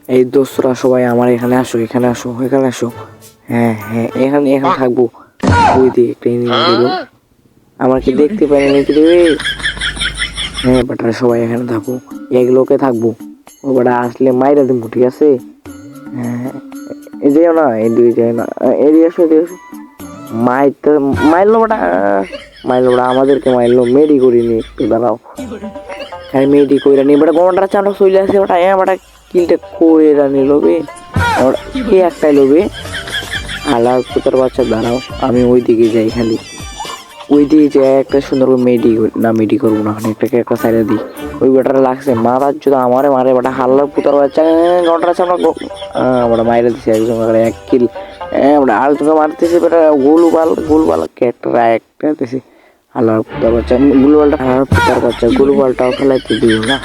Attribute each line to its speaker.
Speaker 1: এই দোস্তরা সবাই আমার এখানে আসো, এখানে আসো, এখানে আসো। হ্যাঁ হ্যাঁ, এখানে এখানে থাকবো। ওই দিকে একটা এনিমি দিল, আমার কি দেখতে পাই নাকি রে? হ্যাঁ বেটারা সবাই এখানে থাকবো, এগুলোকে থাকবো। ও বেটা আসলে মাইরা দিব, ঠিক আছে? হ্যাঁ, এই যেও না, এদিকে যাই না, এদিকে আসো, এদিকে আসো। মাইরতে মাইরলো বেটা, মাইরলো বেটা, আমাদেরকে মাইরলো, মেডি করিনি একটু, দাঁড়াও। হ্যাঁ মেডি কইরা নি বেটা, গন্ডার চামড়া চলে আসে বেটা, হ্যাঁ বেটা কিলটা কইরা নিল বে। কে একটাই লোবে, আলার পুতার বাচ্চা, দাঁড়াও আমি ওই দিকে যাই, খালি ওই দিকে যাই একটা সুন্দর মেডি, না মেডি করবো না, অনেকটাকে একটা সাইডে দিই। ওই বেটারা লাগছে মারার যদি আমারে মারে বেটা, হাল্লার পুতার বাচ্চা, গন্ডার চামড়া বেটা মাইরা দিছে একজন, এক কিল। হ্যাঁ বেটা আর তোকে মারতেছে বেটা, গোলবাল ক্যারেক্টার একটা দিছে। হালার পুতার বাচ্চা, গুলবালটা হালার পুতার বাচ্চা, গুলবালটাও খেলাইতে দিও না।